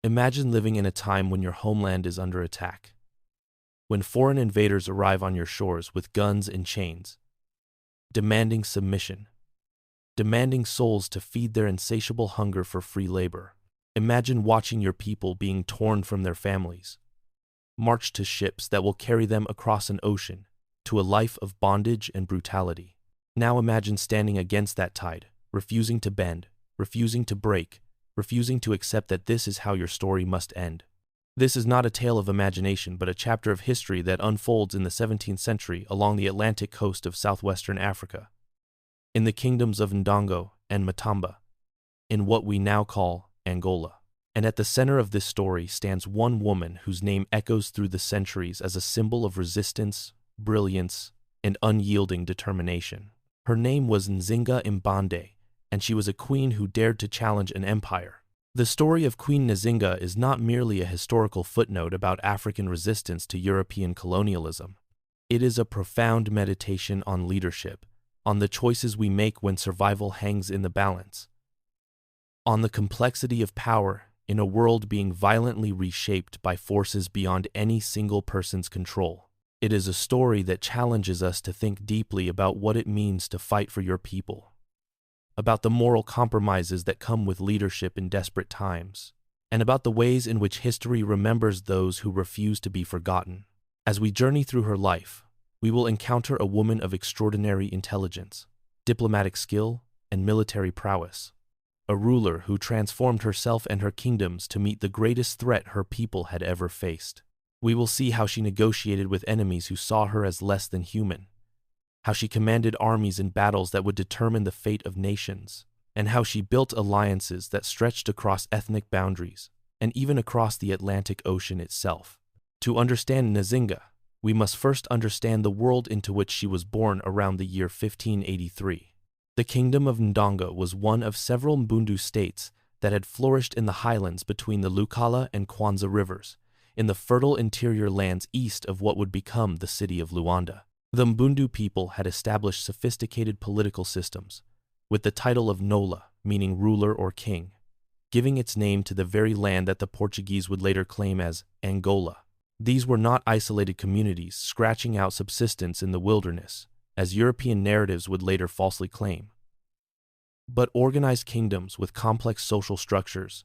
Imagine living in a time when your homeland is under attack, when foreign invaders arrive on your shores with guns and chains, demanding submission, demanding souls to feed their insatiable hunger for free labor. Imagine watching your people being torn from their families, marched to ships that will carry them across an ocean to a life of bondage and brutality. Now imagine standing against that tide, refusing to bend, refusing to break, refusing to accept that this is how your story must end. This is not a tale of imagination, but a chapter of history that unfolds in the 17th century along the Atlantic coast of southwestern Africa, in the kingdoms of Ndongo and Matamba, in what we now call Angola. And at the center of this story stands one woman whose name echoes through the centuries as a symbol of resistance, brilliance, and unyielding determination. Her name was Nzinga Mbande, and she was a queen who dared to challenge an empire. The story of Queen Nzinga is not merely a historical footnote about African resistance to European colonialism. It is a profound meditation on leadership, on the choices we make when survival hangs in the balance, on the complexity of power in a world being violently reshaped by forces beyond any single person's control. It is a story that challenges us to think deeply about what it means to fight for your people, about the moral compromises that come with leadership in desperate times, and about the ways in which history remembers those who refuse to be forgotten. As we journey through her life, we will encounter a woman of extraordinary intelligence, diplomatic skill, and military prowess, a ruler who transformed herself and her kingdoms to meet the greatest threat her people had ever faced. We will see how she negotiated with enemies who saw her as less than human, how she commanded armies in battles that would determine the fate of nations, and how she built alliances that stretched across ethnic boundaries and even across the Atlantic Ocean itself. To understand Nzinga, we must first understand the world into which she was born around the year 1583. The kingdom of Ndongo was one of several Mbundu states that had flourished in the highlands between the Lukala and Kwanza rivers, in the fertile interior lands east of what would become the city of Luanda. The Mbundu people had established sophisticated political systems, with the title of Nola, meaning ruler or king, giving its name to the very land that the Portuguese would later claim as Angola. These were not isolated communities scratching out subsistence in the wilderness, as European narratives would later falsely claim, but organized kingdoms with complex social structures,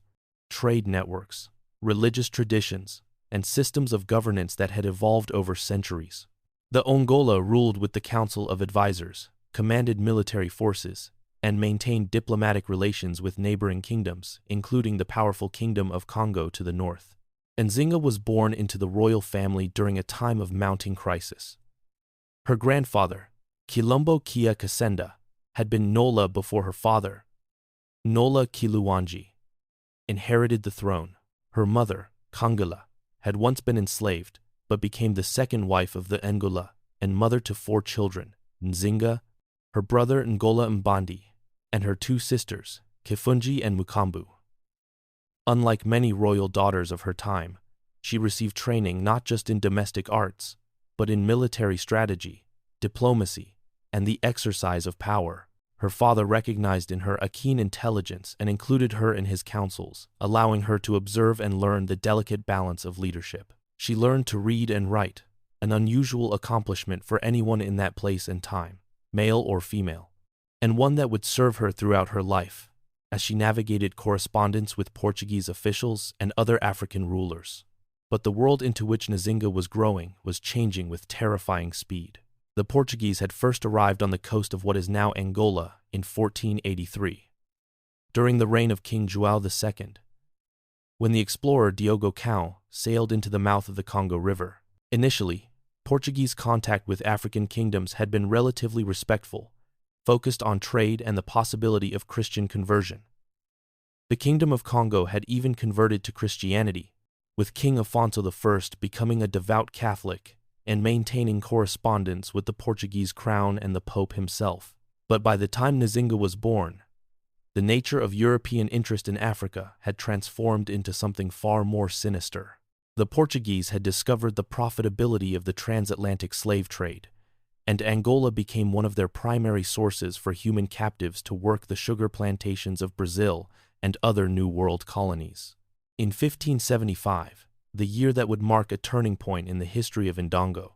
trade networks, religious traditions, and systems of governance that had evolved over centuries. The Ongola ruled with the Council of Advisors, commanded military forces, and maintained diplomatic relations with neighboring kingdoms, including the powerful Kingdom of Congo to the north. Nzinga was born into the royal family during a time of mounting crisis. Her grandfather, Kilombo Kia Kasenda, had been Nola before her father, Nola Kiluwanji, inherited the throne. Her mother, Kangala, had once been enslaved, but became the second wife of the Ngola and mother to 4 children, Nzinga, her brother Ngola Mbandi, and her 2 sisters, Kifunji and Mukambu. Unlike many royal daughters of her time, she received training not just in domestic arts, but in military strategy, diplomacy, and the exercise of power. Her father recognized in her a keen intelligence and included her in his councils, allowing her to observe and learn the delicate balance of leadership. She learned to read and write, an unusual accomplishment for anyone in that place and time, male or female, and one that would serve her throughout her life, as she navigated correspondence with Portuguese officials and other African rulers. But the world into which Nzinga was growing was changing with terrifying speed. The Portuguese had first arrived on the coast of what is now Angola in 1483, during the reign of King João II, when the explorer Diogo Cao sailed into the mouth of the Congo River. Initially, Portuguese contact with African kingdoms had been relatively respectful, focused on trade and the possibility of Christian conversion. The Kingdom of Congo had even converted to Christianity, with King Afonso I becoming a devout Catholic and maintaining correspondence with the Portuguese crown and the Pope himself. But by the time Nzinga was born, the nature of European interest in Africa had transformed into something far more sinister. The Portuguese had discovered the profitability of the transatlantic slave trade, and Angola became one of their primary sources for human captives to work the sugar plantations of Brazil and other New World colonies. In 1575, the year that would mark a turning point in the history of Ndongo,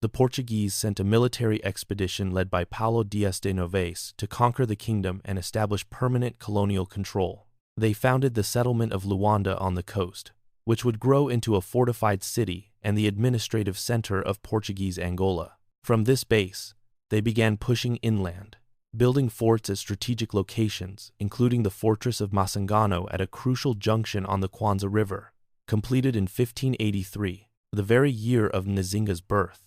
the Portuguese sent a military expedition led by Paulo Dias de Novais to conquer the kingdom and establish permanent colonial control. They founded the settlement of Luanda on the coast, which would grow into a fortified city and the administrative center of Portuguese Angola. From this base, they began pushing inland, building forts at strategic locations, including the fortress of Masangano at a crucial junction on the Kwanza River, completed in 1583, the very year of Nzinga's birth.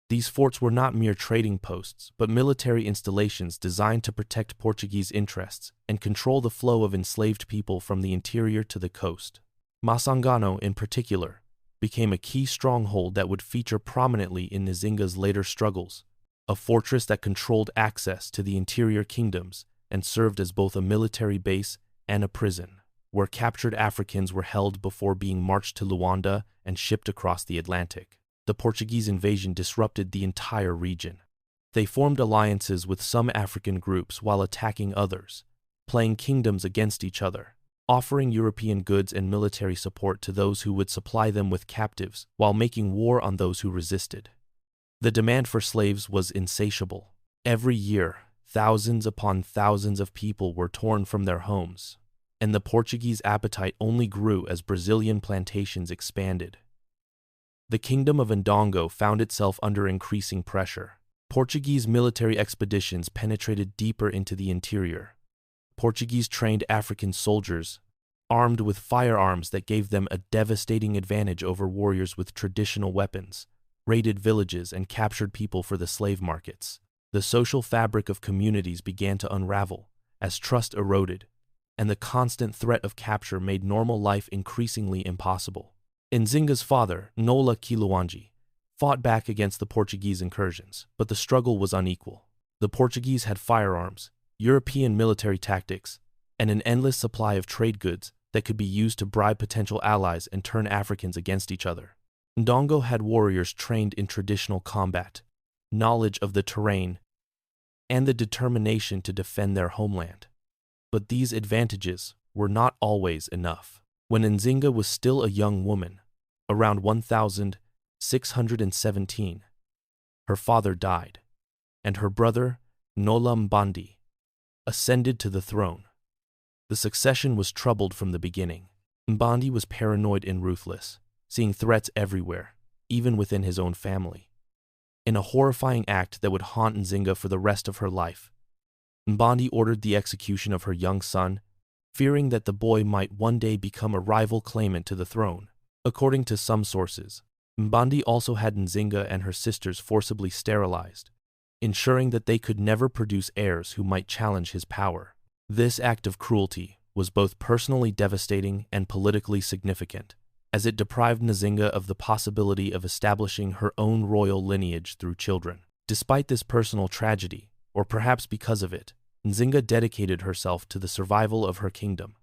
These forts were not mere trading posts, but military installations designed to protect Portuguese interests and control the flow of enslaved people from the interior to the coast. Masangano, in particular, became a key stronghold that would feature prominently in Nzinga's later struggles, a fortress that controlled access to the interior kingdoms and served as both a military base and a prison, where captured Africans were held before being marched to Luanda and shipped across the Atlantic. The Portuguese invasion disrupted the entire region. They formed alliances with some African groups while attacking others, playing kingdoms against each other, offering European goods and military support to those who would supply them with captives while making war on those who resisted. The demand for slaves was insatiable. Every year, thousands upon thousands of people were torn from their homes, and the Portuguese appetite only grew as Brazilian plantations expanded. The kingdom of Ndongo found itself under increasing pressure. Portuguese military expeditions penetrated deeper into the interior. Portuguese-trained African soldiers, armed with firearms that gave them a devastating advantage over warriors with traditional weapons, raided villages and captured people for the slave markets. The social fabric of communities began to unravel as trust eroded, and the constant threat of capture made normal life increasingly impossible. Nzinga's father, Nola Kiluwanji, fought back against the Portuguese incursions, but the struggle was unequal. The Portuguese had firearms, European military tactics, and an endless supply of trade goods that could be used to bribe potential allies and turn Africans against each other. Ndongo had warriors trained in traditional combat, knowledge of the terrain, and the determination to defend their homeland. But these advantages were not always enough. When Nzinga was still a young woman, around 1617, her father died, and her brother, Nola Mbandi, ascended to the throne. The succession was troubled from the beginning. Mbandi was paranoid and ruthless, seeing threats everywhere, even within his own family. In a horrifying act that would haunt Nzinga for the rest of her life, Mbandi ordered the execution of her young son, fearing that the boy might one day become a rival claimant to the throne. According to some sources, Mbandi also had Nzinga and her sisters forcibly sterilized, ensuring that they could never produce heirs who might challenge his power. This act of cruelty was both personally devastating and politically significant, as it deprived Nzinga of the possibility of establishing her own royal lineage through children. Despite this personal tragedy, or perhaps because of it, Nzinga dedicated herself to the survival of her kingdom.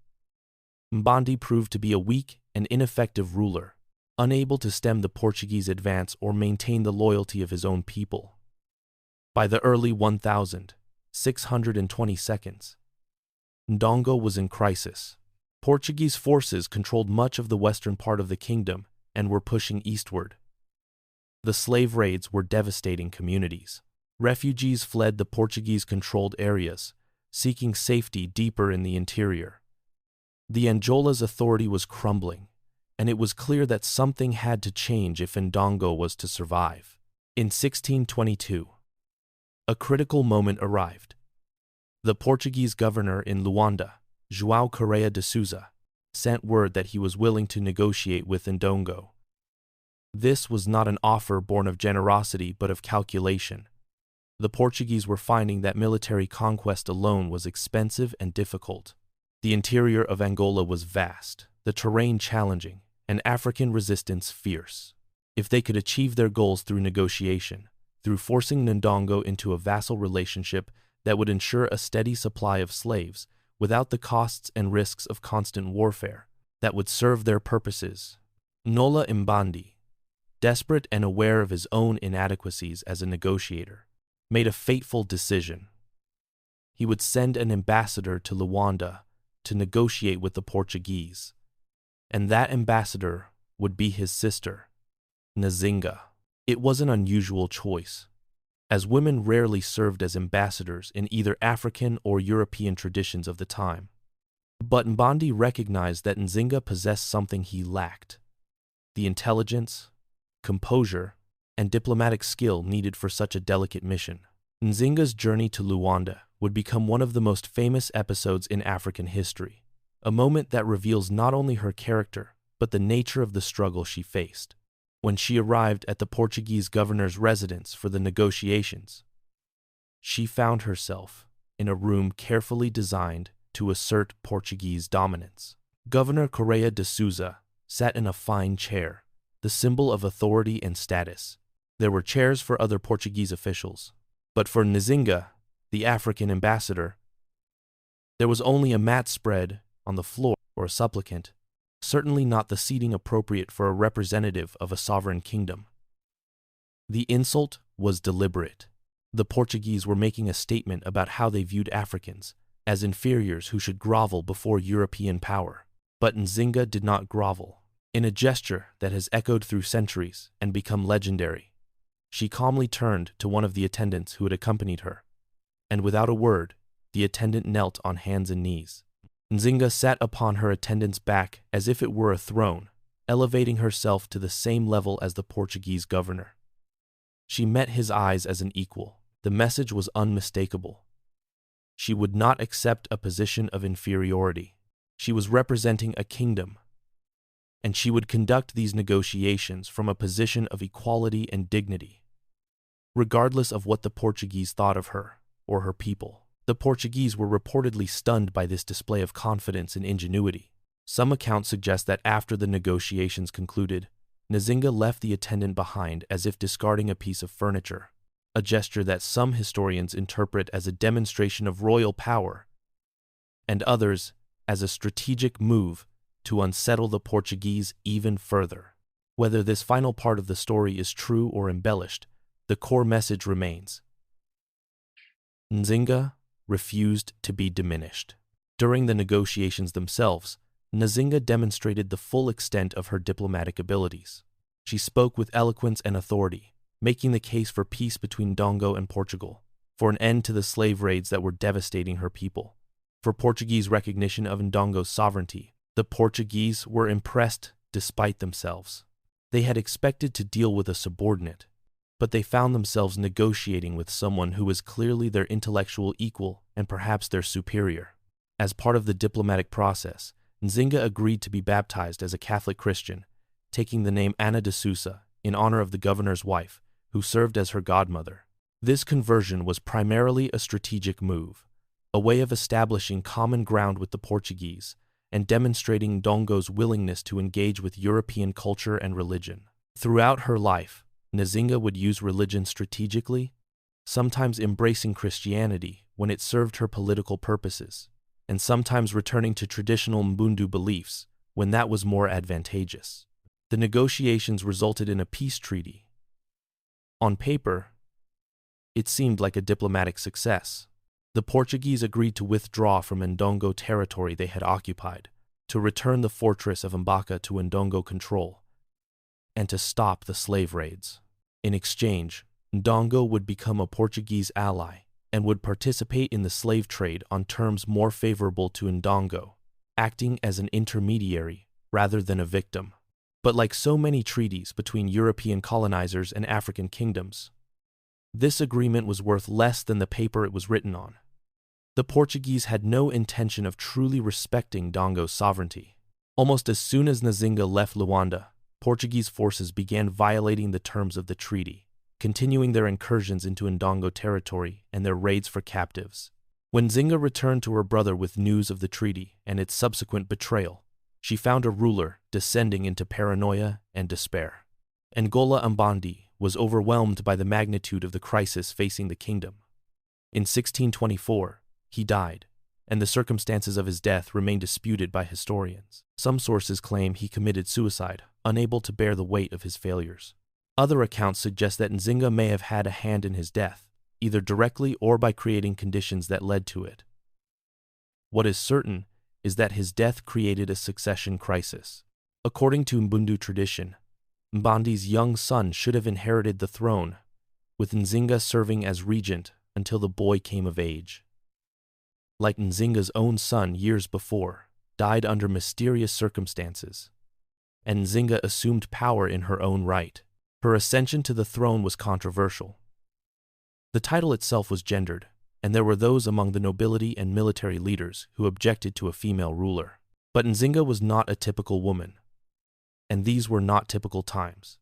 Mbandi proved to be a weak and ineffective ruler, unable to stem the Portuguese advance or maintain the loyalty of his own people. By the early 1622s, Ndongo was in crisis. Portuguese forces controlled much of the western part of the kingdom and were pushing eastward. The slave raids were devastating communities. Refugees fled the Portuguese-controlled areas, seeking safety deeper in the interior. The Angola's authority was crumbling, and it was clear that something had to change if Ndongo was to survive. In 1622, a critical moment arrived. The Portuguese governor in Luanda, João Correia de Sousa, sent word that he was willing to negotiate with Ndongo. This was not an offer born of generosity but of calculation. The Portuguese were finding that military conquest alone was expensive and difficult. The interior of Angola was vast, the terrain challenging, and African resistance fierce. If they could achieve their goals through negotiation, through forcing Ndongo into a vassal relationship that would ensure a steady supply of slaves without the costs and risks of constant warfare, that would serve their purposes, Nola Mbandi, desperate and aware of his own inadequacies as a negotiator, made a fateful decision. He would send an ambassador to Luanda to negotiate with the Portuguese. and that ambassador would be his sister, Nzinga. It was an unusual choice, as women rarely served as ambassadors in either African or European traditions of the time. But Mbandi recognized that Nzinga possessed something he lacked: the intelligence, composure, and diplomatic skill needed for such a delicate mission. Nzinga's journey to Luanda would become one of the most famous episodes in African history, a moment that reveals not only her character, but the nature of the struggle she faced. When she arrived at the Portuguese governor's residence for the negotiations, she found herself in a room carefully designed to assert Portuguese dominance. Governor Correia de Souza sat in a fine chair, the symbol of authority and status. There were chairs for other Portuguese officials, but for Nzinga, the African ambassador, there was only a mat spread on the floor for a supplicant, certainly not the seating appropriate for a representative of a sovereign kingdom. The insult was deliberate. The Portuguese were making a statement about how they viewed Africans as inferiors who should grovel before European power. But Nzinga did not grovel. In a gesture that has echoed through centuries and become legendary, she calmly turned to one of the attendants who had accompanied her, and without a word, the attendant knelt on hands and knees. Nzinga sat upon her attendant's back as if it were a throne, elevating herself to the same level as the Portuguese governor. She met his eyes as an equal. The message was unmistakable. She would not accept a position of inferiority. She was representing a kingdom, and she would conduct these negotiations from a position of equality and dignity, regardless of what the Portuguese thought of her or her people. The Portuguese were reportedly stunned by this display of confidence and ingenuity. Some accounts suggest that after the negotiations concluded, Nzinga left the attendant behind as if discarding a piece of furniture, a gesture that some historians interpret as a demonstration of royal power, and others as a strategic move to unsettle the Portuguese even further. Whether this final part of the story is true or embellished, the core message remains: Nzinga refused to be diminished. During the negotiations themselves, Nzinga demonstrated the full extent of her diplomatic abilities. She spoke with eloquence and authority, making the case for peace between Ndongo and Portugal, for an end to the slave raids that were devastating her people, for Portuguese recognition of Ndongo's sovereignty. The Portuguese were impressed despite themselves. They had expected to deal with a subordinate, but they found themselves negotiating with someone who was clearly their intellectual equal and perhaps their superior. As part of the diplomatic process, Nzinga agreed to be baptized as a Catholic Christian, taking the name Ana de Sousa in honor of the governor's wife, who served as her godmother. This conversion was primarily a strategic move, a way of establishing common ground with the Portuguese and demonstrating Ndongo's willingness to engage with European culture and religion. Throughout her life, Nzinga would use religion strategically, sometimes embracing Christianity when it served her political purposes, and sometimes returning to traditional Mbundu beliefs when that was more advantageous. The negotiations resulted in a peace treaty. On paper, it seemed like a diplomatic success. The Portuguese agreed to withdraw from Ndongo territory they had occupied, to return the fortress of Mbaka to Ndongo control, and to stop the slave raids. In exchange, Ndongo would become a Portuguese ally and would participate in the slave trade on terms more favorable to Ndongo, acting as an intermediary rather than a victim. But like so many treaties between European colonizers and African kingdoms, this agreement was worth less than the paper it was written on. The Portuguese had no intention of truly respecting Ndongo's sovereignty. Almost as soon as Nzinga left Luanda, Portuguese forces began violating the terms of the treaty, continuing their incursions into Ndongo territory and their raids for captives. When Nzinga returned to her brother with news of the treaty and its subsequent betrayal, she found a ruler descending into paranoia and despair. Ngola Mbandi was overwhelmed by the magnitude of the crisis facing the kingdom. In 1624, he died, and the circumstances of his death remain disputed by historians. Some sources claim he committed suicide, unable to bear the weight of his failures. Other accounts suggest that Nzinga may have had a hand in his death, either directly or by creating conditions that led to it. What is certain is that his death created a succession crisis. According to Mbundu tradition, Mbandi's young son should have inherited the throne, with Nzinga serving as regent until the boy came of age. Like Nzinga's own son years before, died under mysterious circumstances, and Nzinga assumed power in her own right. Her ascension to the throne was controversial. The title itself was gendered, and there were those among the nobility and military leaders who objected to a female ruler. But Nzinga was not a typical woman, and these were not typical times.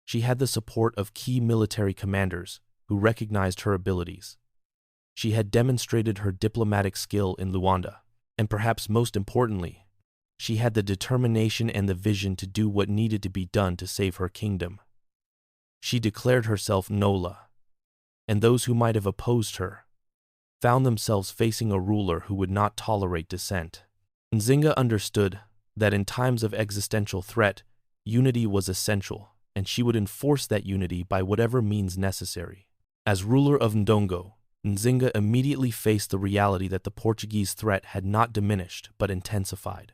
She had the support of key military commanders who recognized her abilities. She had demonstrated her diplomatic skill in Luanda, and perhaps most importantly, she had the determination and the vision to do what needed to be done to save her kingdom. She declared herself Nola, and those who might have opposed her found themselves facing a ruler who would not tolerate dissent. Nzinga understood that in times of existential threat, unity was essential, and she would enforce that unity by whatever means necessary. As ruler of Ndongo, Nzinga immediately faced the reality that the Portuguese threat had not diminished but intensified.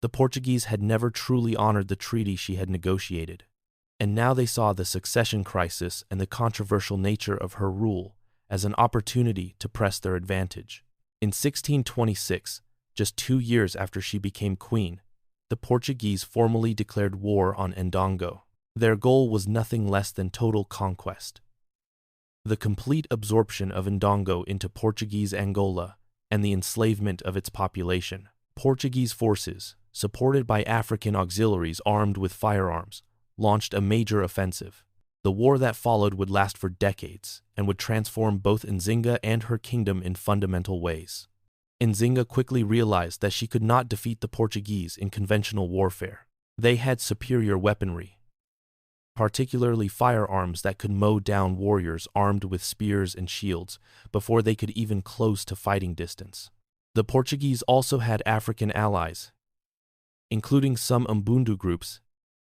The Portuguese had never truly honored the treaty she had negotiated, and now they saw the succession crisis and the controversial nature of her rule as an opportunity to press their advantage. In 1626, just 2 years after she became queen, the Portuguese formally declared war on Ndongo. Their goal was nothing less than total conquest. The complete absorption of Ndongo into Portuguese Angola and the enslavement of its population. Portuguese forces, supported by African auxiliaries armed with firearms, launched a major offensive. The war that followed would last for decades and would transform both Nzinga and her kingdom in fundamental ways. Nzinga quickly realized that she could not defeat the Portuguese in conventional warfare. They had superior weaponry, particularly firearms that could mow down warriors armed with spears and shields before they could even close to fighting distance. The Portuguese also had African allies, including some Mbundu groups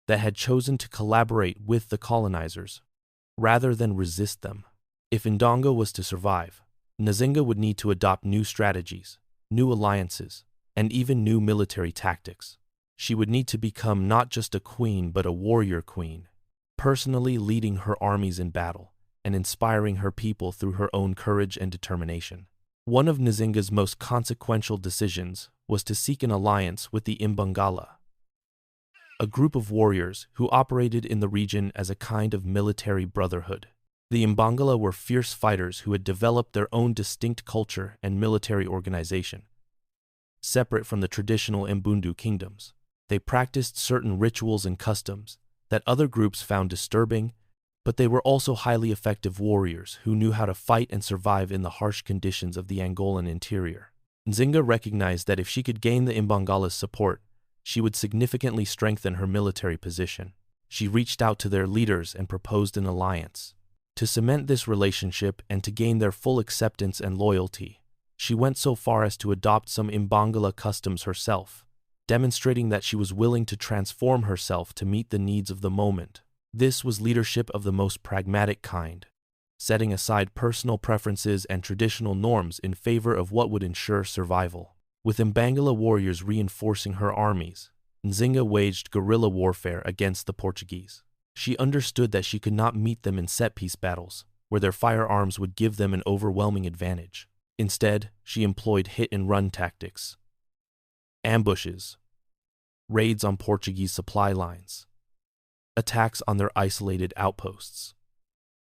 that had chosen to collaborate with the colonizers rather than resist them. If Ndongo was to survive, Nzinga would need to adopt new strategies, new alliances, and even new military tactics. She would need to become not just a queen but a warrior queen, personally leading her armies in battle and inspiring her people through her own courage and determination. One of Nzinga's most consequential decisions was to seek an alliance with the Imbangala, a group of warriors who operated in the region as a kind of military brotherhood. The Imbangala were fierce fighters who had developed their own distinct culture and military organization, separate from the traditional Mbundu kingdoms. They practiced certain rituals and customs that other groups found disturbing, but they were also highly effective warriors who knew how to fight and survive in the harsh conditions of the Angolan interior. Nzinga recognized that if she could gain the Imbangala's support, she would significantly strengthen her military position. She reached out to their leaders and proposed an alliance. To cement this relationship and to gain their full acceptance and loyalty, she went so far as to adopt some Imbangala customs herself, demonstrating that she was willing to transform herself to meet the needs of the moment. This was leadership of the most pragmatic kind, setting aside personal preferences and traditional norms in favor of what would ensure survival. With Imbangala warriors reinforcing her armies, Nzinga waged guerrilla warfare against the Portuguese. She understood that she could not meet them in set-piece battles, where their firearms would give them an overwhelming advantage. Instead, she employed hit-and-run tactics, ambushes, raids on Portuguese supply lines, attacks on their isolated outposts.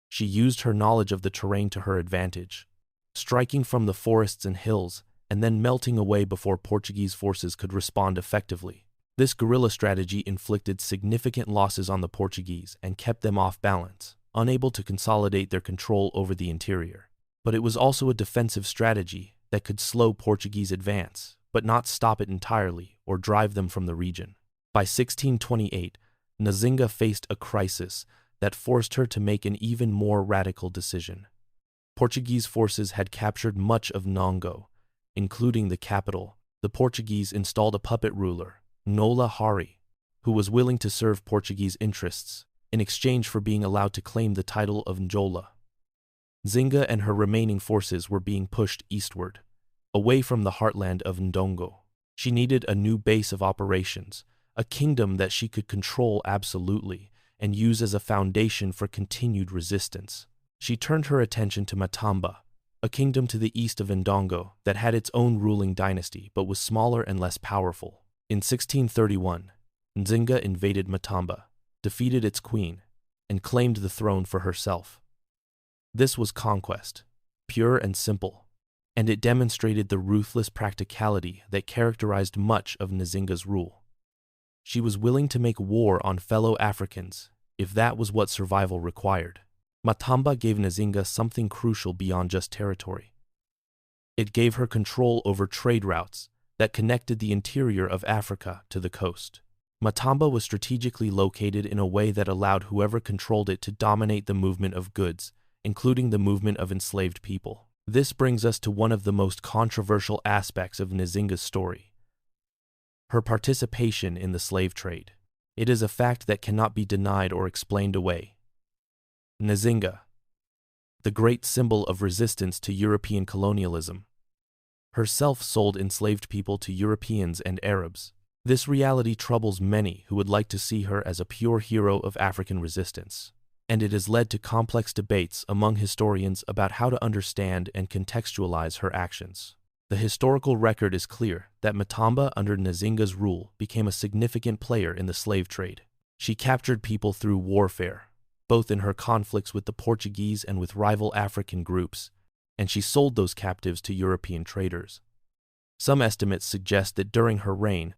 She used her knowledge of the terrain to her advantage, striking from the forests and hills and then melting away before Portuguese forces could respond effectively. This guerrilla strategy inflicted significant losses on the Portuguese and kept them off balance, unable to consolidate their control over the interior. But it was also a defensive strategy that could slow Portuguese advance, but not stop it entirely or drive them from the region. By 1628, Nzinga faced a crisis that forced her to make an even more radical decision. Portuguese forces had captured much of Ndongo, including the capital. The Portuguese installed a puppet ruler, Nola Hari, who was willing to serve Portuguese interests in exchange for being allowed to claim the title of Njola. Nzinga and her remaining forces were being pushed eastward, away from the heartland of Ndongo. She needed a new base of operations, a kingdom that she could control absolutely and use as a foundation for continued resistance. She turned her attention to Matamba, a kingdom to the east of Ndongo that had its own ruling dynasty but was smaller and less powerful. In 1631, Nzinga invaded Matamba, defeated its queen, and claimed the throne for herself. This was conquest, pure and simple, and it demonstrated the ruthless practicality that characterized much of Nzinga's rule. She was willing to make war on fellow Africans if that was what survival required. Matamba gave Nzinga something crucial beyond just territory. It gave her control over trade routes that connected the interior of Africa to the coast. Matamba was strategically located in a way that allowed whoever controlled it to dominate the movement of goods, including the movement of enslaved people. This brings us to one of the most controversial aspects of Nzinga's story: her participation in the slave trade. It is a fact that cannot be denied or explained away. Nzinga, the great symbol of resistance to European colonialism, herself sold enslaved people to Europeans and Arabs. This reality troubles many who would like to see her as a pure hero of African resistance, and it has led to complex debates among historians about how to understand and contextualize her actions. The historical record is clear that Matamba, under Nzinga's rule, became a significant player in the slave trade. She captured people through warfare, both in her conflicts with the Portuguese and with rival African groups, and she sold those captives to European traders. Some estimates suggest that during her reign,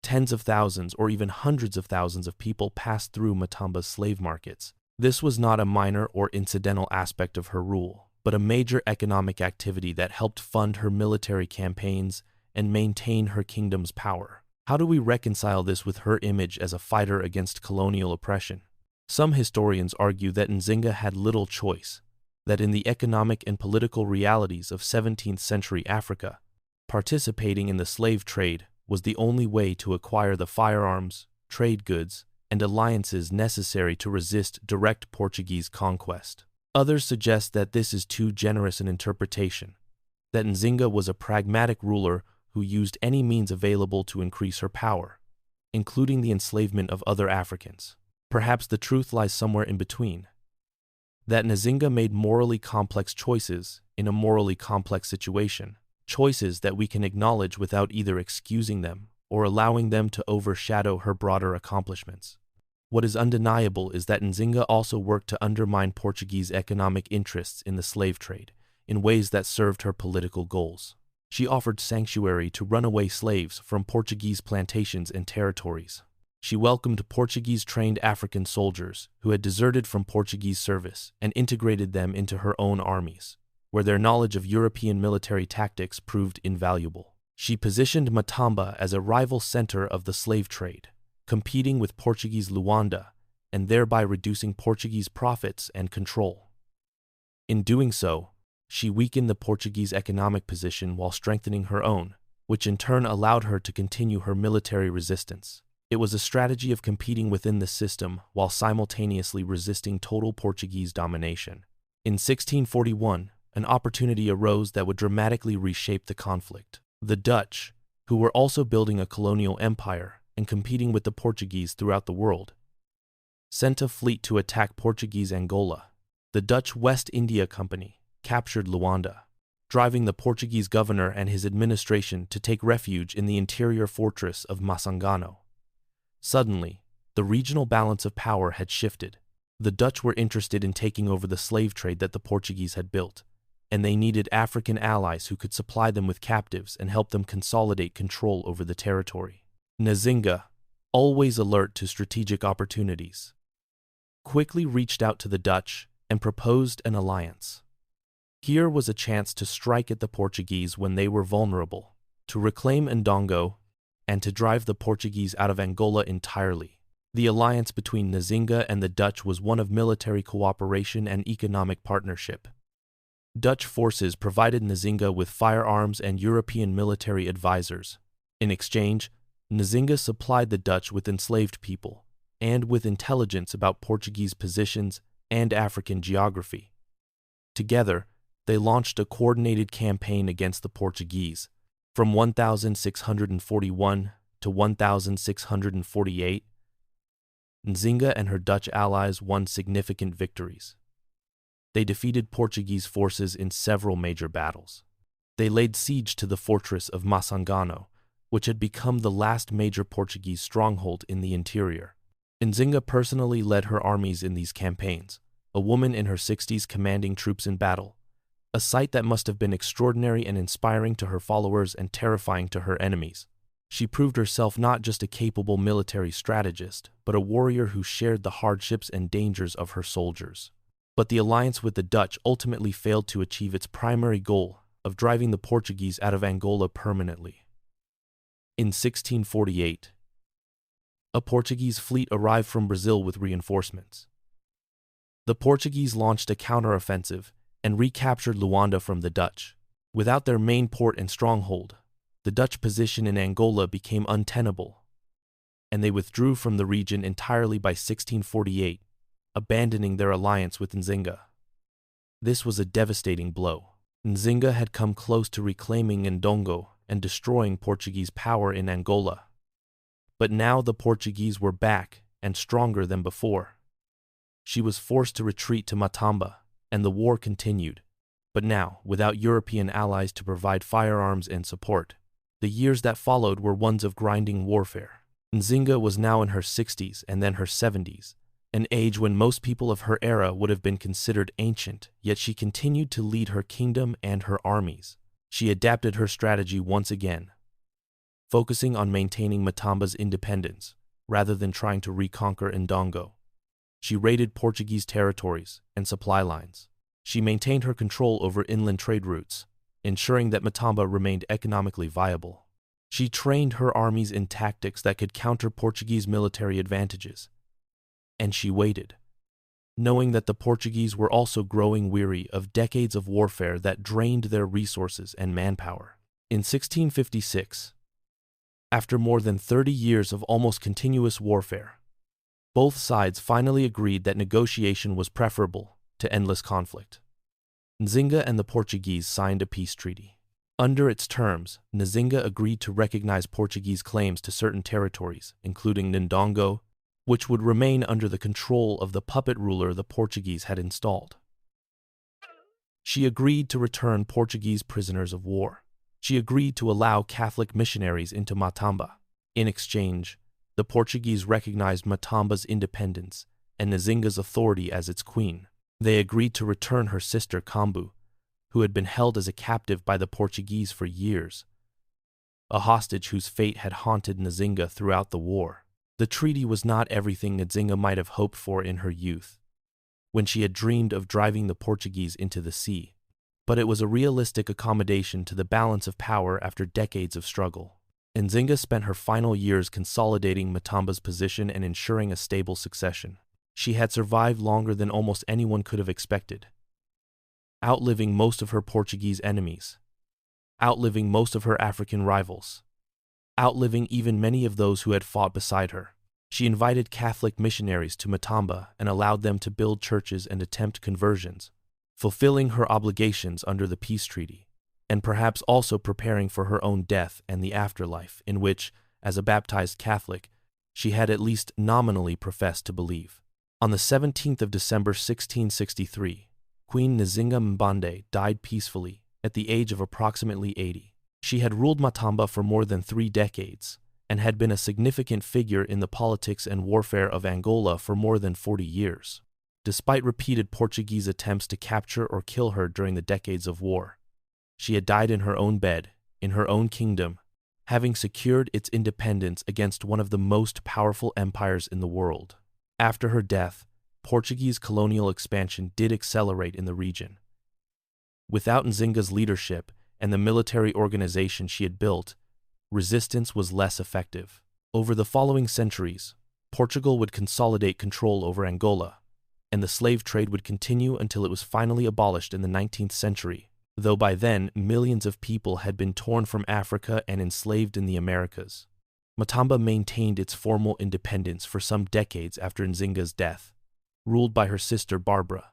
tens of thousands or even hundreds of thousands of people passed through Matamba's slave markets. This was not a minor or incidental aspect of her rule, but a major economic activity that helped fund her military campaigns and maintain her kingdom's power. How do we reconcile this with her image as a fighter against colonial oppression? Some historians argue that Nzinga had little choice, that in the economic and political realities of 17th century Africa, participating in the slave trade was the only way to acquire the firearms, trade goods, and alliances necessary to resist direct Portuguese conquest. Others suggest that this is too generous an interpretation, that Nzinga was a pragmatic ruler who used any means available to increase her power, including the enslavement of other Africans. Perhaps the truth lies somewhere in between, that Nzinga made morally complex choices in a morally complex situation, choices that we can acknowledge without either excusing them or allowing them to overshadow her broader accomplishments. What is undeniable is that Nzinga also worked to undermine Portuguese economic interests in the slave trade in ways that served her political goals. She offered sanctuary to runaway slaves from Portuguese plantations and territories. She welcomed Portuguese-trained African soldiers who had deserted from Portuguese service and integrated them into her own armies, where their knowledge of European military tactics proved invaluable. She positioned Matamba as a rival center of the slave trade, competing with Portuguese Luanda and thereby reducing Portuguese profits and control. In doing so, she weakened the Portuguese economic position while strengthening her own, which in turn allowed her to continue her military resistance. It was a strategy of competing within the system while simultaneously resisting total Portuguese domination. In 1641, an opportunity arose that would dramatically reshape the conflict. The Dutch, who were also building a colonial empire and competing with the Portuguese throughout the world, sent a fleet to attack Portuguese Angola. The Dutch West India Company captured Luanda, driving the Portuguese governor and his administration to take refuge in the interior fortress of Masangano. Suddenly, the regional balance of power had shifted. The Dutch were interested in taking over the slave trade that the Portuguese had built, and they needed African allies who could supply them with captives and help them consolidate control over the territory. Nzinga, always alert to strategic opportunities, quickly reached out to the Dutch and proposed an alliance. Here was a chance to strike at the Portuguese when they were vulnerable, to reclaim Ndongo, and to drive the Portuguese out of Angola entirely. The alliance between Nzinga and the Dutch was one of military cooperation and economic partnership. Dutch forces provided Nzinga with firearms and European military advisors. In exchange, Nzinga supplied the Dutch with enslaved people and with intelligence about Portuguese positions and African geography. Together, they launched a coordinated campaign against the Portuguese. From 1641 to 1648, Nzinga and her Dutch allies won significant victories. They defeated Portuguese forces in several major battles. They laid siege to the fortress of Masangano, which had become the last major Portuguese stronghold in the interior. Nzinga personally led her armies in these campaigns, a woman in her 60s commanding troops in battle, a sight that must have been extraordinary and inspiring to her followers and terrifying to her enemies. She proved herself not just a capable military strategist, but a warrior who shared the hardships and dangers of her soldiers. But the alliance with the Dutch ultimately failed to achieve its primary goal of driving the Portuguese out of Angola permanently. In 1648, a Portuguese fleet arrived from Brazil with reinforcements. The Portuguese launched a counteroffensive and recaptured Luanda from the Dutch. Without their main port and stronghold, the Dutch position in Angola became untenable, and they withdrew from the region entirely by 1648, abandoning their alliance with Nzinga. This was a devastating blow. Nzinga had come close to reclaiming Ndongo and destroying Portuguese power in Angola. But now the Portuguese were back and stronger than before. She was forced to retreat to Matamba, and the war continued. But now, without European allies to provide firearms and support, the years that followed were ones of grinding warfare. Nzinga was now in her 60s and then her 70s, an age when most people of her era would have been considered ancient, yet she continued to lead her kingdom and her armies. She adapted her strategy once again, focusing on maintaining Matamba's independence rather than trying to reconquer Ndongo. She raided Portuguese territories and supply lines. She maintained her control over inland trade routes, ensuring that Matamba remained economically viable. She trained her armies in tactics that could counter Portuguese military advantages. And she waited, knowing that the Portuguese were also growing weary of decades of warfare that drained their resources and manpower. In 1656, after more than 30 years of almost continuous warfare, both sides finally agreed that negotiation was preferable to endless conflict. Nzinga and the Portuguese signed a peace treaty. Under its terms, Nzinga agreed to recognize Portuguese claims to certain territories, including Ndongo, which would remain under the control of the puppet ruler the Portuguese had installed. She agreed to return Portuguese prisoners of war. She agreed to allow Catholic missionaries into Matamba. In exchange, the Portuguese recognized Matamba's independence and Nzinga's authority as its queen. They agreed to return her sister Kambu, who had been held as a captive by the Portuguese for years, a hostage whose fate had haunted Nzinga throughout the war. The treaty was not everything Nzinga might have hoped for in her youth, when she had dreamed of driving the Portuguese into the sea, but it was a realistic accommodation to the balance of power after decades of struggle. Nzinga spent her final years consolidating Matamba's position and ensuring a stable succession. She had survived longer than almost anyone could have expected, outliving most of her Portuguese enemies, outliving most of her African rivals, outliving even many of those who had fought beside her. She invited Catholic missionaries to Matamba and allowed them to build churches and attempt conversions, fulfilling her obligations under the peace treaty, and perhaps also preparing for her own death and the afterlife, in which, as a baptized Catholic, she had at least nominally professed to believe. On the 17th of December 1663, Queen Nzinga Mbande died peacefully at the age of approximately 80. She had ruled Matamba for more than 3 decades and had been a significant figure in the politics and warfare of Angola for more than 40 years. Despite repeated Portuguese attempts to capture or kill her during the decades of war, she had died in her own bed, in her own kingdom, having secured its independence against one of the most powerful empires in the world. After her death, Portuguese colonial expansion did accelerate in the region. Without Nzinga's leadership and the military organization she had built, resistance was less effective. Over the following centuries, Portugal would consolidate control over Angola, and the slave trade would continue until it was finally abolished in the 19th century, though by then millions of people had been torn from Africa and enslaved in the Americas. Matamba maintained its formal independence for some decades after Nzinga's death, ruled by her sister Barbara,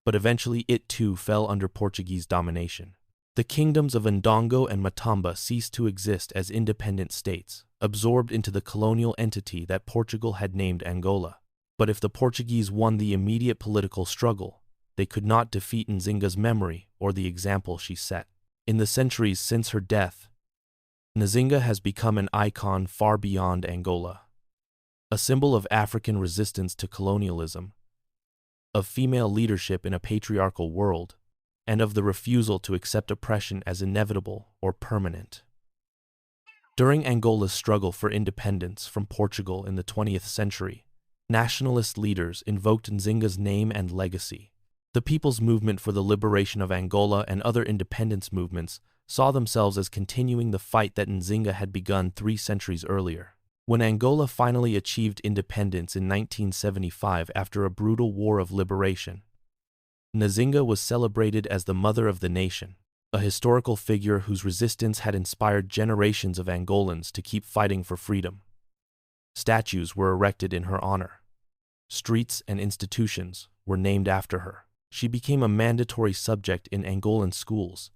but eventually it too fell under Portuguese domination. The kingdoms of Ndongo and Matamba ceased to exist as independent states, absorbed into the colonial entity that Portugal had named Angola. But if the Portuguese won the immediate political struggle, they could not defeat Nzinga's memory or the example she set. In the centuries since her death, Nzinga has become an icon far beyond Angola, a symbol of African resistance to colonialism, of female leadership in a patriarchal world, and of the refusal to accept oppression as inevitable or permanent. During Angola's struggle for independence from Portugal in the 20th century, nationalist leaders invoked Nzinga's name and legacy. The People's Movement for the Liberation of Angola and other independence movements saw themselves as continuing the fight that Nzinga had begun 3 centuries earlier. When Angola finally achieved independence in 1975 after a brutal war of liberation, Nzinga was celebrated as the mother of the nation, a historical figure whose resistance had inspired generations of Angolans to keep fighting for freedom. Statues were erected in her honor. Streets and institutions were named after her. She became a mandatory subject in Angolan schools,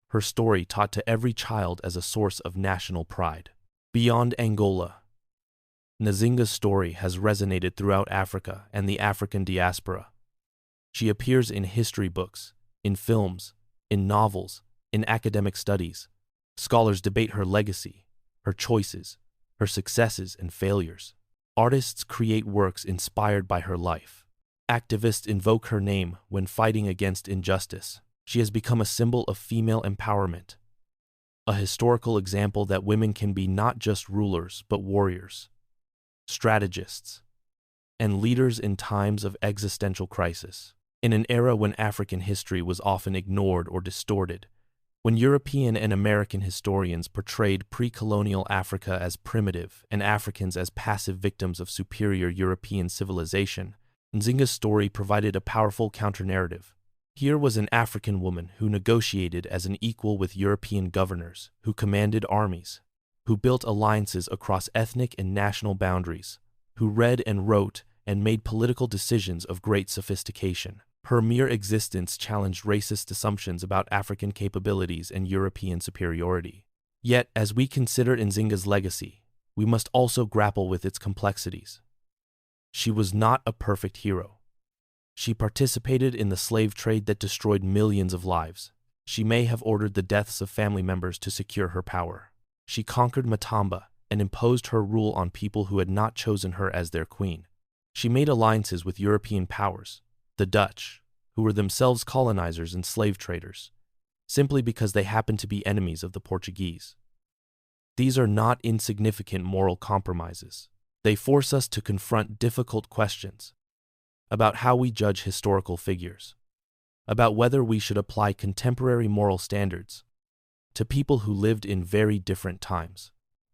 her story taught to every child as a source of national pride. Beyond Angola, Nzinga's story has resonated throughout Africa and the African diaspora. She appears in history books, in films, in novels, in academic studies. Scholars debate her legacy, her choices, her successes and failures. Artists create works inspired by her life. Activists invoke her name when fighting against injustice. She has become a symbol of female empowerment, a historical example that women can be not just rulers but warriors, strategists, and leaders in times of existential crisis. In an era when African history was often ignored or distorted, when European and American historians portrayed pre-colonial Africa as primitive and Africans as passive victims of superior European civilization, Nzinga's story provided a powerful counter-narrative. Here was an African woman who negotiated as an equal with European governors, who commanded armies, who built alliances across ethnic and national boundaries, who read and wrote and made political decisions of great sophistication. Her mere existence challenged racist assumptions about African capabilities and European superiority. Yet, as we consider Nzinga's legacy, we must also grapple with its complexities. She was not a perfect hero. She participated in the slave trade that destroyed millions of lives. She may have ordered the deaths of family members to secure her power. She conquered Matamba and imposed her rule on people who had not chosen her as their queen. She made alliances with European powers, the Dutch, who were themselves colonizers and slave traders, simply because they happened to be enemies of the Portuguese. These are not insignificant moral compromises. They force us to confront difficult questions about how we judge historical figures, about whether we should apply contemporary moral standards to people who lived in very different times,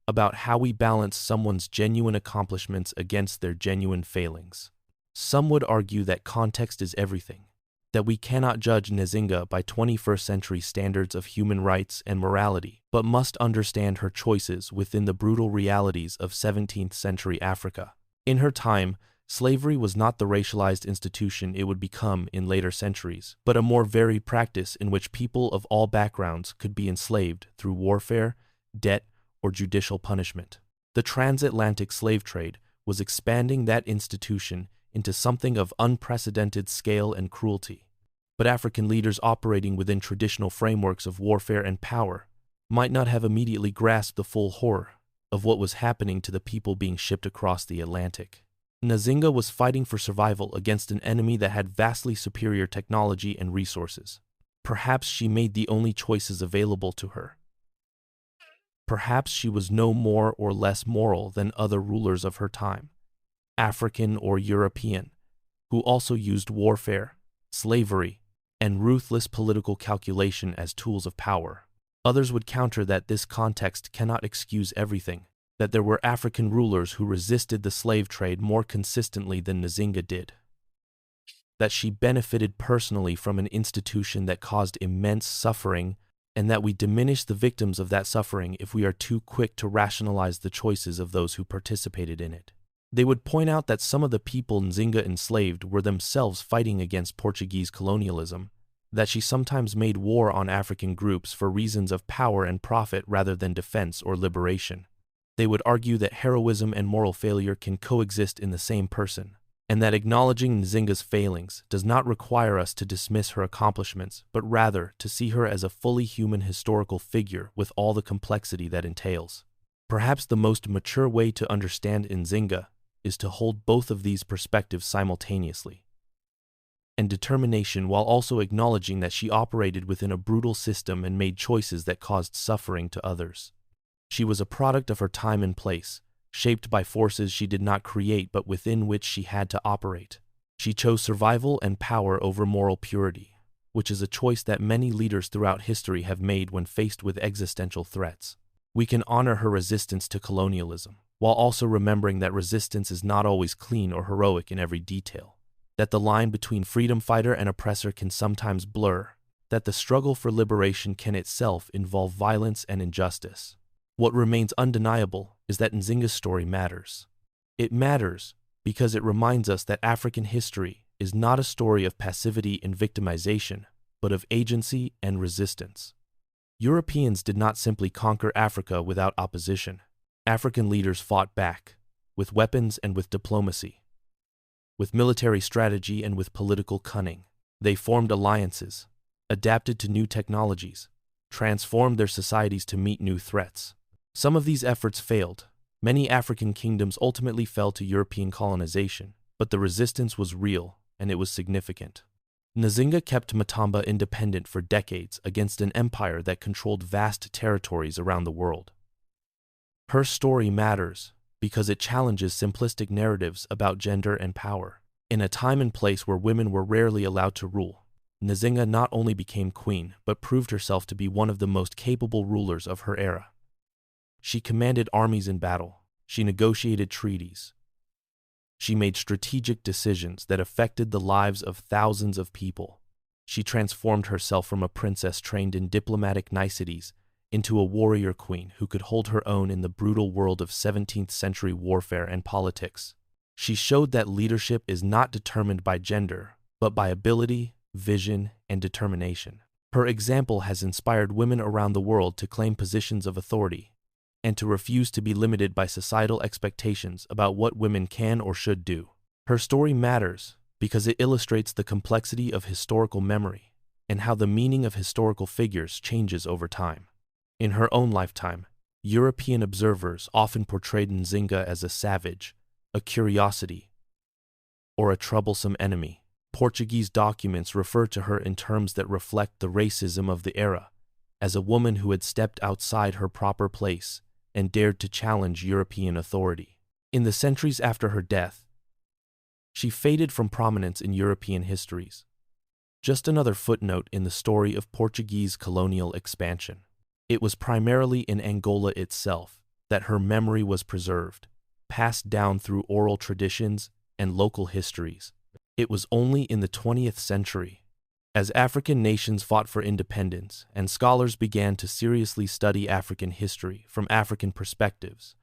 about how we balance someone's genuine accomplishments against their genuine failings. Some would argue that context is everything, that we cannot judge Nzinga by 21st century standards of human rights and morality, but must understand her choices within the brutal realities of 17th century Africa. In her time, slavery was not the racialized institution it would become in later centuries, but a more varied practice in which people of all backgrounds could be enslaved through warfare, debt, or judicial punishment. The transatlantic slave trade was expanding that institution into something of unprecedented scale and cruelty. But African leaders operating within traditional frameworks of warfare and power might not have immediately grasped the full horror of what was happening to the people being shipped across the Atlantic. Nzinga was fighting for survival against an enemy that had vastly superior technology and resources. Perhaps she made the only choices available to her. Perhaps she was no more or less moral than other rulers of her time, African or European, who also used warfare, slavery, and ruthless political calculation as tools of power. Others would counter that this context cannot excuse everything, that there were African rulers who resisted the slave trade more consistently than Nzinga did, that she benefited personally from an institution that caused immense suffering, and that we diminish the victims of that suffering if we are too quick to rationalize the choices of those who participated in it. They would point out that some of the people Nzinga enslaved were themselves fighting against Portuguese colonialism, that she sometimes made war on African groups for reasons of power and profit rather than defense or liberation. They would argue that heroism and moral failure can coexist in the same person, and that acknowledging Nzinga's failings does not require us to dismiss her accomplishments, but rather to see her as a fully human historical figure with all the complexity that entails. Perhaps the most mature way to understand Nzinga is to hold both of these perspectives simultaneously, and determination while also acknowledging that she operated within a brutal system and made choices that caused suffering to others. She was a product of her time and place, shaped by forces she did not create but within which she had to operate. She chose survival and power over moral purity, which is a choice that many leaders throughout history have made when faced with existential threats. We can honor her resistance to colonialism, while also remembering that resistance is not always clean or heroic in every detail, that the line between freedom fighter and oppressor can sometimes blur, that the struggle for liberation can itself involve violence and injustice. What remains undeniable is that Nzinga's story matters. It matters because it reminds us that African history is not a story of passivity and victimization, but of agency and resistance. Europeans did not simply conquer Africa without opposition. African leaders fought back, with weapons and with diplomacy, with military strategy and with political cunning. They formed alliances, adapted to new technologies, transformed their societies to meet new threats. Some of these efforts failed. Many African kingdoms ultimately fell to European colonization, but the resistance was real and it was significant. Nzinga kept Matamba independent for decades against an empire that controlled vast territories around the world. Her story matters because it challenges simplistic narratives about gender and power. In a time and place where women were rarely allowed to rule, Nzinga not only became queen but proved herself to be one of the most capable rulers of her era. She commanded armies in battle. She negotiated treaties. She made strategic decisions that affected the lives of thousands of people. She transformed herself from a princess trained in diplomatic niceties into a warrior queen who could hold her own in the brutal world of 17th-century warfare and politics. She showed that leadership is not determined by gender, but by ability, vision, and determination. Her example has inspired women around the world to claim positions of authority and to refuse to be limited by societal expectations about what women can or should do. Her story matters because it illustrates the complexity of historical memory and how the meaning of historical figures changes over time. In her own lifetime, European observers often portrayed Nzinga as a savage, a curiosity, or a troublesome enemy. Portuguese documents refer to her in terms that reflect the racism of the era, as a woman who had stepped outside her proper place and dared to challenge European authority. In the centuries after her death, she faded from prominence in European histories, just another footnote in the story of Portuguese colonial expansion. It was primarily in Angola itself that her memory was preserved, passed down through oral traditions and local histories. It was only in the 20th century, as African nations fought for independence and scholars began to seriously study African history from African perspectives,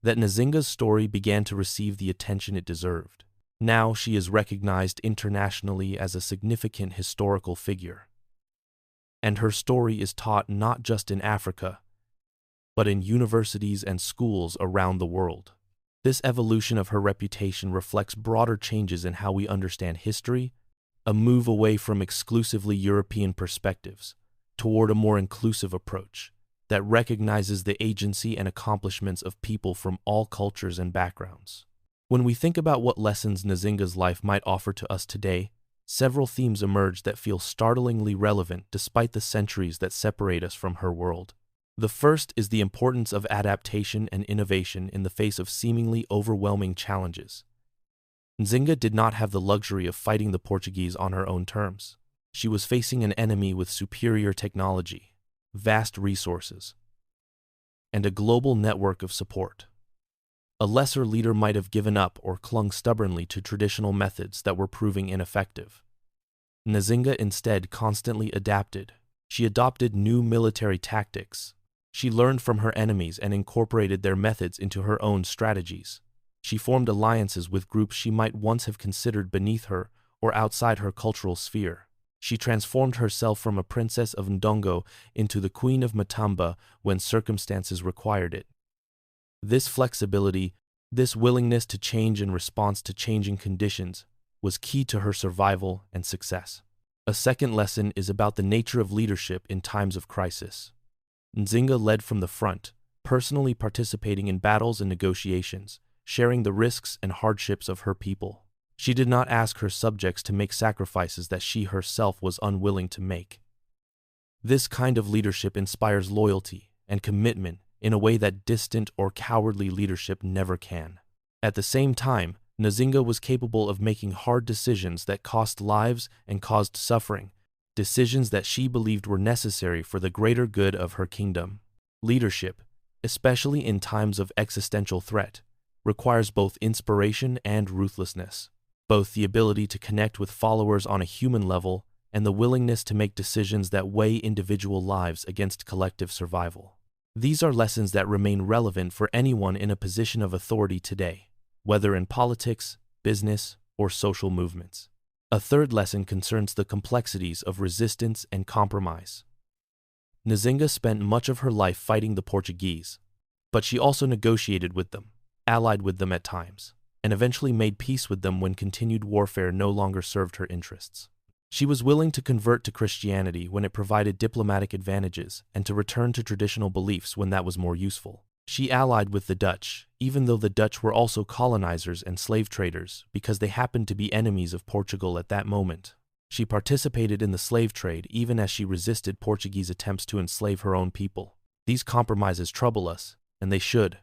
that Nzinga's story began to receive the attention it deserved. Now she is recognized internationally as a significant historical figure, and her story is taught not just in Africa, but in universities and schools around the world. This evolution of her reputation reflects broader changes in how we understand history, a move away from exclusively European perspectives toward a more inclusive approach that recognizes the agency and accomplishments of people from all cultures and backgrounds. When we think about what lessons Nzinga's life might offer to us today, several themes emerge that feel startlingly relevant despite the centuries that separate us from her world. The first is the importance of adaptation and innovation in the face of seemingly overwhelming challenges. Nzinga did not have the luxury of fighting the Portuguese on her own terms. She was facing an enemy with superior technology, vast resources, and a global network of support. A lesser leader might have given up or clung stubbornly to traditional methods that were proving ineffective. Nzinga instead constantly adapted. She adopted new military tactics. She learned from her enemies and incorporated their methods into her own strategies. She formed alliances with groups she might once have considered beneath her or outside her cultural sphere. She transformed herself from a princess of Ndongo into the Queen of Matamba when circumstances required it. This flexibility, this willingness to change in response to changing conditions, was key to her survival and success. A second lesson is about the nature of leadership in times of crisis. Nzinga led from the front, personally participating in battles and negotiations, sharing the risks and hardships of her people. She did not ask her subjects to make sacrifices that she herself was unwilling to make. This kind of leadership inspires loyalty and commitment in a way that distant or cowardly leadership never can. At the same time, Nzinga was capable of making hard decisions that cost lives and caused suffering, decisions that she believed were necessary for the greater good of her kingdom. Leadership, especially in times of existential threat, requires both inspiration and ruthlessness, both the ability to connect with followers on a human level and the willingness to make decisions that weigh individual lives against collective survival. These are lessons that remain relevant for anyone in a position of authority today, whether in politics, business, or social movements. A third lesson concerns the complexities of resistance and compromise. Nzinga spent much of her life fighting the Portuguese, but she also negotiated with them, allied with them at times, and eventually made peace with them when continued warfare no longer served her interests. She was willing to convert to Christianity when it provided diplomatic advantages and to return to traditional beliefs when that was more useful. She allied with the Dutch, even though the Dutch were also colonizers and slave traders, because they happened to be enemies of Portugal at that moment. She participated in the slave trade even as she resisted Portuguese attempts to enslave her own people. These compromises trouble us, and they should,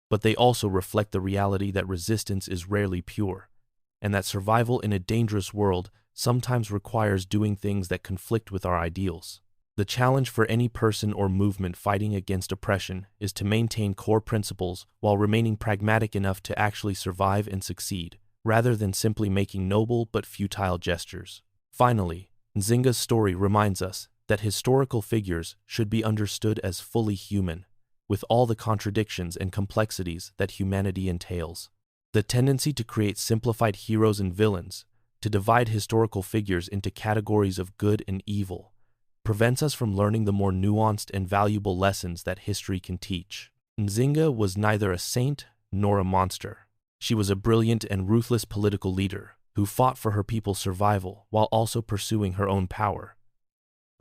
but they also reflect the reality that resistance is rarely pure, and that survival in a dangerous world sometimes requires doing things that conflict with our ideals. The challenge for any person or movement fighting against oppression is to maintain core principles while remaining pragmatic enough to actually survive and succeed, rather than simply making noble but futile gestures. Finally, Nzinga's story reminds us that historical figures should be understood as fully human, with all the contradictions and complexities that humanity entails. The tendency to create simplified heroes and villains, to divide historical figures into categories of good and evil, prevents us from learning the more nuanced and valuable lessons that history can teach. Nzinga was neither a saint nor a monster. She was a brilliant and ruthless political leader who fought for her people's survival while also pursuing her own power,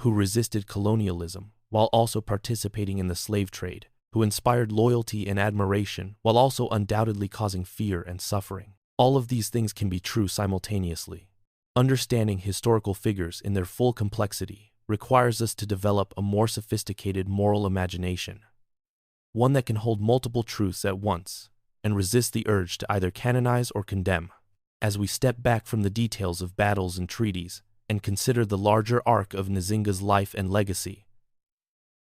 who resisted colonialism while also participating in the slave trade, who inspired loyalty and admiration while also undoubtedly causing fear and suffering. All of these things can be true simultaneously. Understanding historical figures in their full complexity requires us to develop a more sophisticated moral imagination, one that can hold multiple truths at once and resist the urge to either canonize or condemn. As we step back from the details of battles and treaties and consider the larger arc of Nzinga's life and legacy,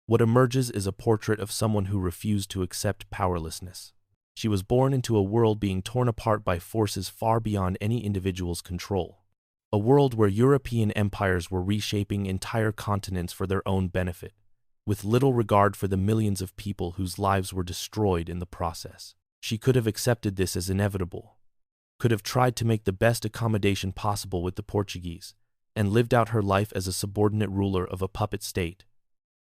what emerges is a portrait of someone who refused to accept powerlessness. She was born into a world being torn apart by forces far beyond any individual's control, a world where European empires were reshaping entire continents for their own benefit, with little regard for the millions of people whose lives were destroyed in the process. She could have accepted this as inevitable, could have tried to make the best accommodation possible with the Portuguese, and lived out her life as a subordinate ruler of a puppet state.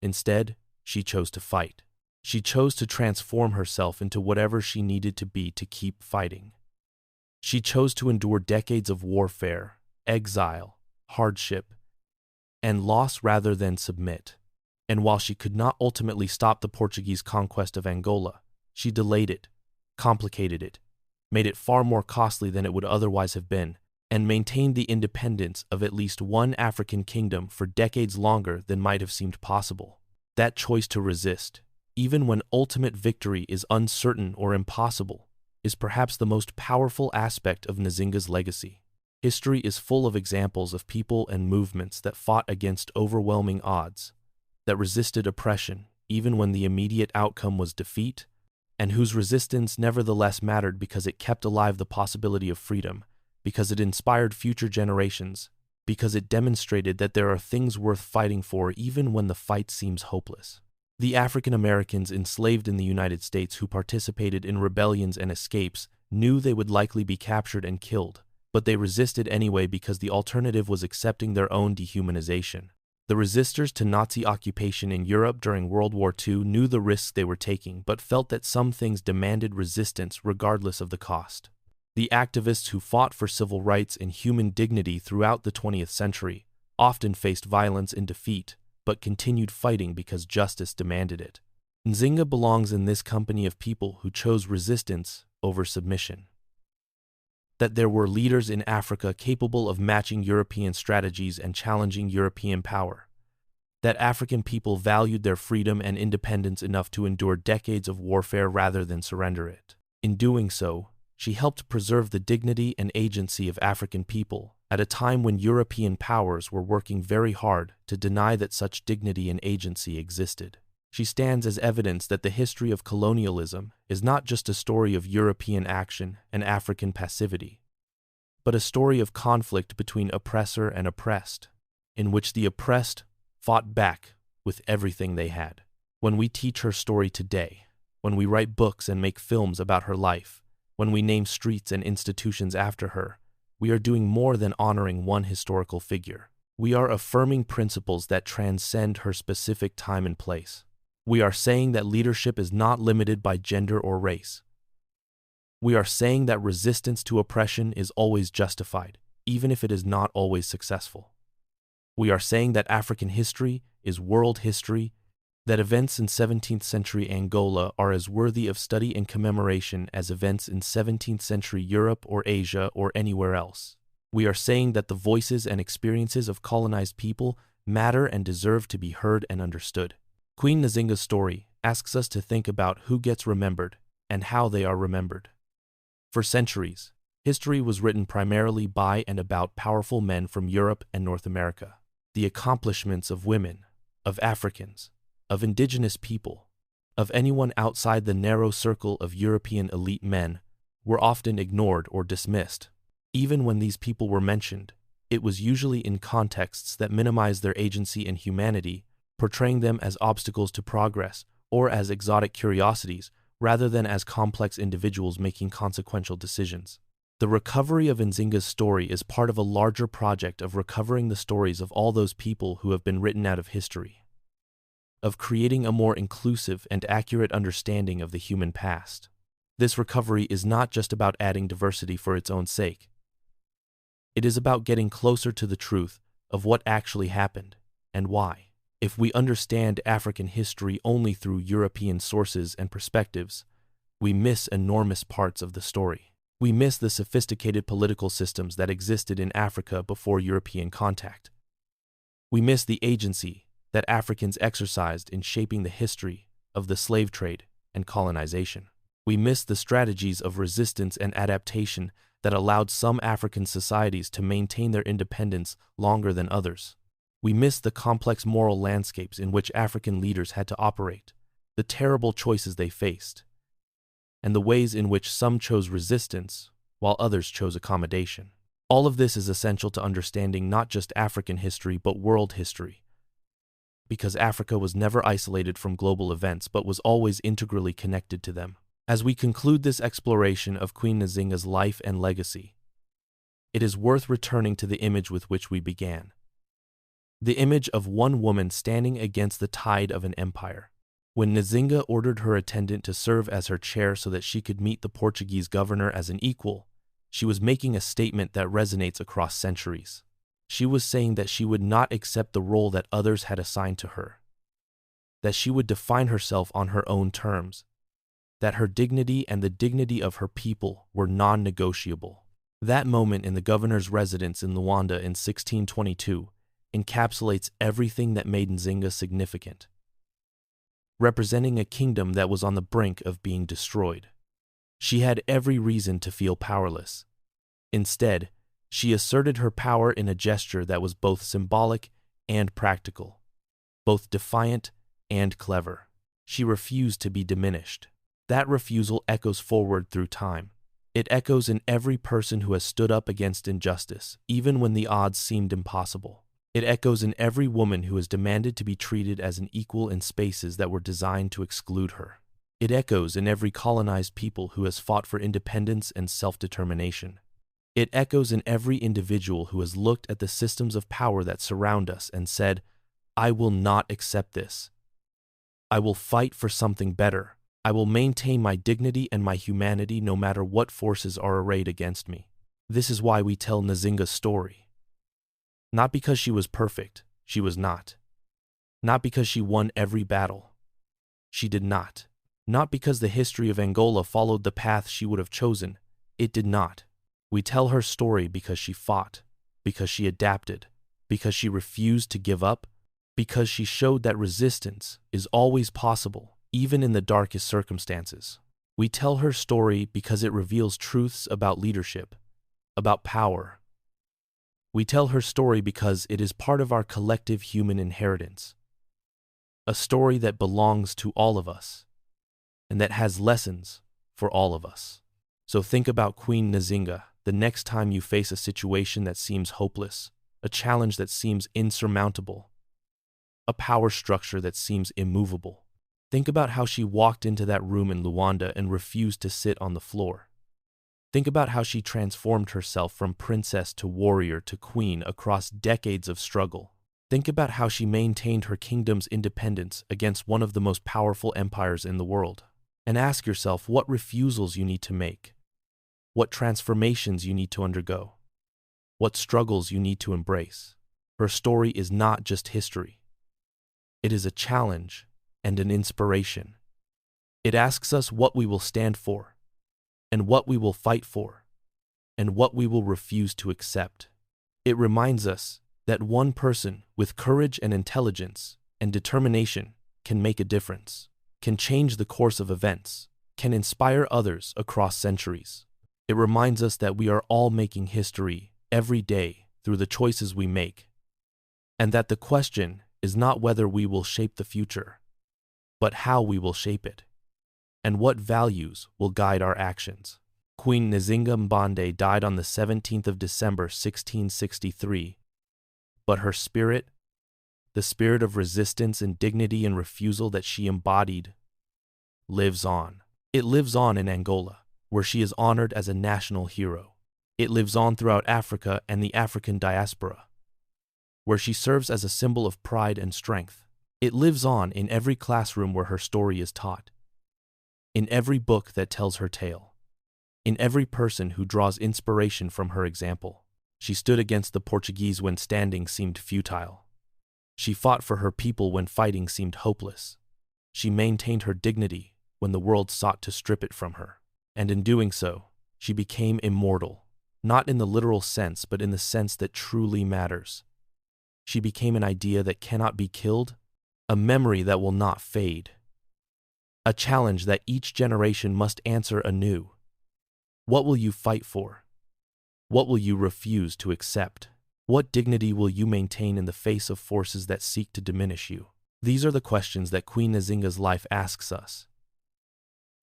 Instead, she chose to fight. She chose to transform herself into whatever she needed to be to keep fighting. She chose to endure decades of warfare, exile, hardship, and loss rather than submit. And while she could not ultimately stop the Portuguese conquest of Angola, she delayed it, complicated it, made it far more costly than it would otherwise have been, and maintained the independence of at least one African kingdom for decades longer than might have seemed possible. That choice to resist, even when ultimate victory is uncertain or impossible, is perhaps the most powerful aspect of Nzinga's legacy. History is full of examples of people and movements that fought against overwhelming odds, that resisted oppression even when the immediate outcome was defeat, and whose resistance nevertheless mattered because it kept alive the possibility of freedom, because it inspired future generations, because it demonstrated that there are things worth fighting for even when the fight seems hopeless. The African Americans enslaved in the United States who participated in rebellions and escapes knew they would likely be captured and killed, but they resisted anyway because the alternative was accepting their own dehumanization. The resistors to Nazi occupation in Europe during World War II knew the risks they were taking but felt that some things demanded resistance regardless of the cost. The activists who fought for civil rights and human dignity throughout the 20th century often faced violence and defeat, but continued fighting because justice demanded it. Nzinga belongs in this company of people who chose resistance over submission. That there were leaders in Africa capable of matching European strategies and challenging European power. That African people valued their freedom and independence enough to endure decades of warfare rather than surrender it. In doing so, she helped preserve the dignity and agency of African people at a time when European powers were working very hard to deny that such dignity and agency existed. She stands as evidence that the history of colonialism is not just a story of European action and African passivity, but a story of conflict between oppressor and oppressed, in which the oppressed fought back with everything they had. When we teach her story today, when we write books and make films about her life, when we name streets and institutions after her, we are doing more than honoring one historical figure. We are affirming principles that transcend her specific time and place. We are saying that leadership is not limited by gender or race. We are saying that resistance to oppression is always justified, even if it is not always successful. We are saying that African history is world history, that events in 17th century Angola are as worthy of study and commemoration as events in 17th century Europe or Asia or anywhere else. We are saying that the voices and experiences of colonized people matter and deserve to be heard and understood. Queen Nzinga's story asks us to think about who gets remembered and how they are remembered. For centuries, history was written primarily by and about powerful men from Europe and North America. The accomplishments of women, of Africans, of indigenous people, of anyone outside the narrow circle of European elite men were often ignored or dismissed. Even when these people were mentioned, it was usually in contexts that minimized their agency and humanity, portraying them as obstacles to progress or as exotic curiosities rather than as complex individuals making consequential decisions. The recovery of Nzinga's story is part of a larger project of recovering the stories of all those people who have been written out of history, of creating a more inclusive and accurate understanding of the human past. This recovery is not just about adding diversity for its own sake. It is about getting closer to the truth of what actually happened and why. If we understand African history only through European sources and perspectives, we miss enormous parts of the story. We miss the sophisticated political systems that existed in Africa before European contact. We miss the agency that Africans exercised in shaping the history of the slave trade and colonization. We miss the strategies of resistance and adaptation that allowed some African societies to maintain their independence longer than others. We miss the complex moral landscapes in which African leaders had to operate, the terrible choices they faced, and the ways in which some chose resistance while others chose accommodation. All of this is essential to understanding not just African history but world history, because Africa was never isolated from global events but was always integrally connected to them. As we conclude this exploration of Queen Nzinga's life and legacy, it is worth returning to the image with which we began. The image of one woman standing against the tide of an empire. When Nzinga ordered her attendant to serve as her chair so that she could meet the Portuguese governor as an equal, she was making a statement that resonates across centuries. She was saying that she would not accept the role that others had assigned to her, that she would define herself on her own terms, that her dignity and the dignity of her people were non-negotiable. That moment in the governor's residence in Luanda in 1622 encapsulates everything that made Nzinga significant, representing a kingdom that was on the brink of being destroyed. She had every reason to feel powerless. Instead, she asserted her power in a gesture that was both symbolic and practical, both defiant and clever. She refused to be diminished. That refusal echoes forward through time. It echoes in every person who has stood up against injustice, even when the odds seemed impossible. It echoes in every woman who has demanded to be treated as an equal in spaces that were designed to exclude her. It echoes in every colonized people who has fought for independence and self-determination. It echoes in every individual who has looked at the systems of power that surround us and said, I will not accept this. I will fight for something better. I will maintain my dignity and my humanity no matter what forces are arrayed against me. This is why we tell Nzinga's story. Not because she was perfect, she was not. Not because she won every battle. She did not. Not because the history of Angola followed the path she would have chosen. It did not. We tell her story because she fought, because she adapted, because she refused to give up, because she showed that resistance is always possible, even in the darkest circumstances. We tell her story because it reveals truths about leadership, about power. We tell her story because it is part of our collective human inheritance. A story that belongs to all of us, and that has lessons for all of us. So think about Queen Nzinga the next time you face a situation that seems hopeless, a challenge that seems insurmountable, a power structure that seems immovable. Think about how she walked into that room in Luanda and refused to sit on the floor. Think about how she transformed herself from princess to warrior to queen across decades of struggle. Think about how she maintained her kingdom's independence against one of the most powerful empires in the world. And ask yourself what refusals you need to make, what transformations you need to undergo, what struggles you need to embrace. Her story is not just history. It is a challenge and an inspiration. It asks us what we will stand for, and what we will fight for, and what we will refuse to accept. It reminds us that one person with courage and intelligence and determination can make a difference, can change the course of events, can inspire others across centuries. It reminds us that we are all making history every day through the choices we make, and that the question is not whether we will shape the future, but how we will shape it, and what values will guide our actions. Queen Nzinga Mbande died on the 17th of December 1663, but her spirit, the spirit of resistance and dignity and refusal that she embodied, lives on. It lives on in Angola, where she is honored as a national hero. It lives on throughout Africa and the African diaspora, where she serves as a symbol of pride and strength. It lives on in every classroom where her story is taught, in every book that tells her tale, in every person who draws inspiration from her example. She stood against the Portuguese when standing seemed futile. She fought for her people when fighting seemed hopeless. She maintained her dignity when the world sought to strip it from her. And in doing so, she became immortal, not in the literal sense, but in the sense that truly matters. She became an idea that cannot be killed, a memory that will not fade, a challenge that each generation must answer anew. What will you fight for? What will you refuse to accept? What dignity will you maintain in the face of forces that seek to diminish you? These are the questions that Queen Nzinga's life asks us.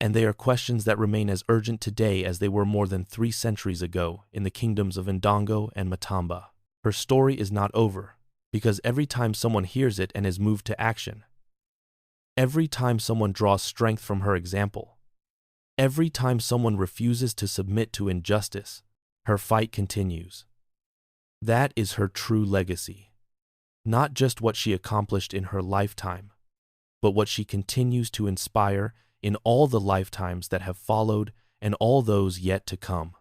And they are questions that remain as urgent today as they were more than 3 centuries ago in the kingdoms of Ndongo and Matamba. Her story is not over, because every time someone hears it and is moved to action, every time someone draws strength from her example, every time someone refuses to submit to injustice, her fight continues. That is her true legacy. Not just what she accomplished in her lifetime, but what she continues to inspire in all the lifetimes that have followed and all those yet to come.